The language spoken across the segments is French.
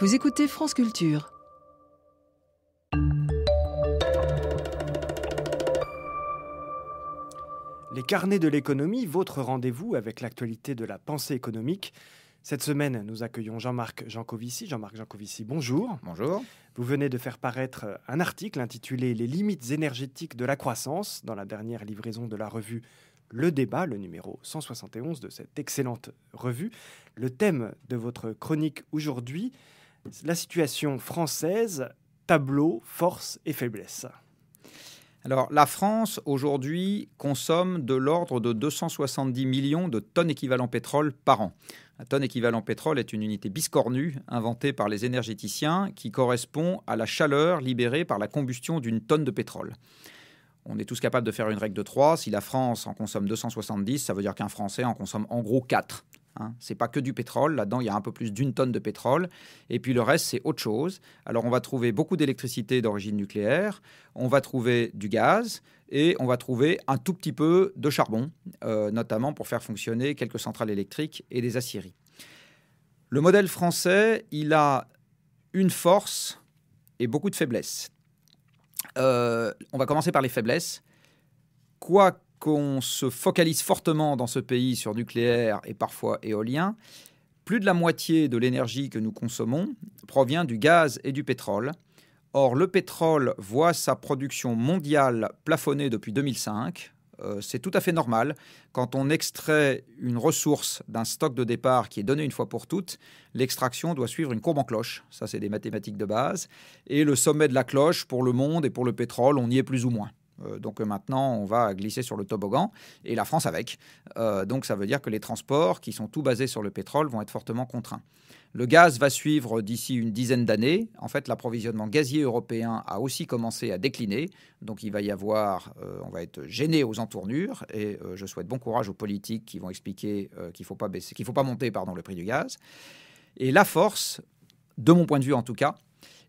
Vous écoutez France Culture. Les carnets de l'économie, votre rendez-vous avec l'actualité de la pensée économique. Cette semaine, nous accueillons Jean-Marc Jancovici. Jean-Marc Jancovici, bonjour. Bonjour. Vous venez de faire paraître un article intitulé « Les limites énergétiques de la croissance » dans la dernière livraison de la revue Le Débat, le numéro 171 de cette excellente revue. Le thème de votre chronique aujourd'hui, la situation française, tableau, force et faiblesse. Alors, la France, aujourd'hui, consomme de l'ordre de 270 millions de tonnes équivalent pétrole par an. La tonne équivalent pétrole est une unité biscornue inventée par les énergéticiens qui correspond à la chaleur libérée par la combustion d'une tonne de pétrole. On est tous capables de faire une règle de 3. Si la France en consomme 270, ça veut dire qu'un Français en consomme en gros 4. Ce n'est pas que du pétrole. Là-dedans, il y a un peu plus d'une tonne de pétrole. Et puis le reste, c'est autre chose. Alors, on va trouver beaucoup d'électricité d'origine nucléaire. On va trouver du gaz. Et on va trouver un tout petit peu de charbon, notamment pour faire fonctionner quelques centrales électriques et des aciéries. Le modèle français, il a une force et beaucoup de faiblesses. On va commencer par les faiblesses. Quoi qu'on se focalise fortement dans ce pays sur nucléaire et parfois éolien, plus de la moitié de l'énergie que nous consommons provient du gaz et du pétrole. Or, le pétrole voit sa production mondiale plafonnée depuis 2005. C'est tout à fait normal. Quand on extrait une ressource d'un stock de départ qui est donné une fois pour toutes, l'extraction doit suivre une courbe en cloche. Ça, c'est des mathématiques de base. Et le sommet de la cloche, pour le monde et pour le pétrole, on y est plus ou moins. Donc maintenant, on va glisser sur le toboggan, et la France avec. Donc ça veut dire que les transports, qui sont tout basés sur le pétrole, vont être fortement contraints. Le gaz va suivre d'ici une dizaine d'années. En fait, l'approvisionnement gazier européen a aussi commencé à décliner. Donc il va y avoir, on va être gêné aux entournures, et je souhaite bon courage aux politiques qui vont expliquer qu'il faut pas monter le prix du gaz. Et la force, de mon point de vue en tout cas,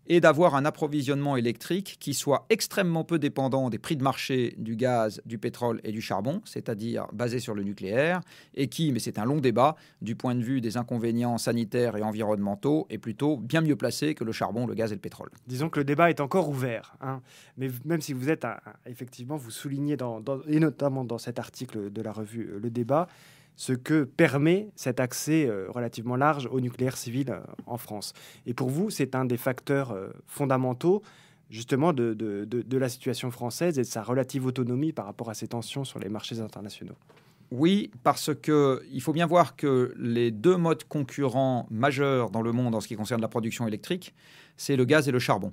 et d'avoir un approvisionnement électrique qui soit extrêmement peu dépendant des prix de marché du gaz, du pétrole et du charbon, c'est-à-dire basé sur le nucléaire, et qui, mais c'est un long débat, du point de vue des inconvénients sanitaires et environnementaux, est plutôt bien mieux placé que le charbon, le gaz et le pétrole. Disons que le débat est encore ouvert, mais même si vous êtes, effectivement, vous soulignez, et notamment dans cet article de la revue Le Débat, ce que permet cet accès relativement large au nucléaire civil en France. Et pour vous, c'est un des facteurs fondamentaux justement de la situation française et de sa relative autonomie par rapport à ces tensions sur les marchés internationaux. Oui, parce qu'il faut bien voir que les deux modes concurrents majeurs dans le monde en ce qui concerne la production électrique, c'est le gaz et le charbon.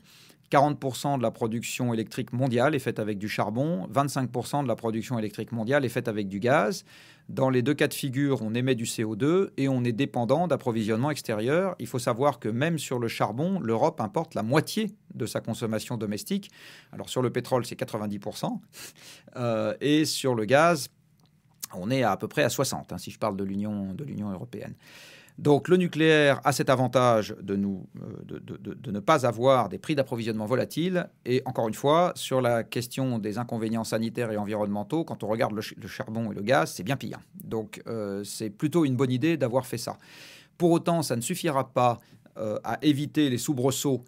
40% de la production électrique mondiale est faite avec du charbon, 25% de la production électrique mondiale est faite avec du gaz. Dans les deux cas de figure, on émet du CO2 et on est dépendant d'approvisionnement extérieur. Il faut savoir que même sur le charbon, l'Europe importe la moitié de sa consommation domestique. Alors sur le pétrole, c'est 90%. Et sur le gaz, on est à peu près à 60%, si je parle de l'Union européenne. Donc le nucléaire a cet avantage de ne pas avoir des prix d'approvisionnement volatiles. Et encore une fois, sur la question des inconvénients sanitaires et environnementaux, quand on regarde le charbon et le gaz, c'est bien pire. Donc c'est plutôt une bonne idée d'avoir fait ça. Pour autant, ça ne suffira pas à éviter les soubresauts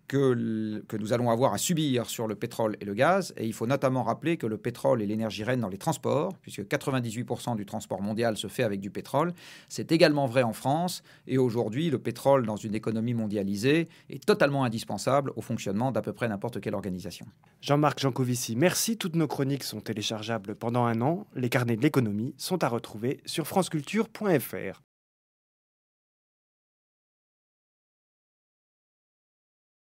que nous allons avoir à subir sur le pétrole et le gaz. Et il faut notamment rappeler que le pétrole est l'énergie reine dans les transports, puisque 98% du transport mondial se fait avec du pétrole. C'est également vrai en France. Et aujourd'hui, le pétrole, dans une économie mondialisée, est totalement indispensable au fonctionnement d'à peu près n'importe quelle organisation. Jean-Marc Jancovici, merci. Toutes nos chroniques sont téléchargeables pendant un an. Les carnets de l'économie sont à retrouver sur franceculture.fr.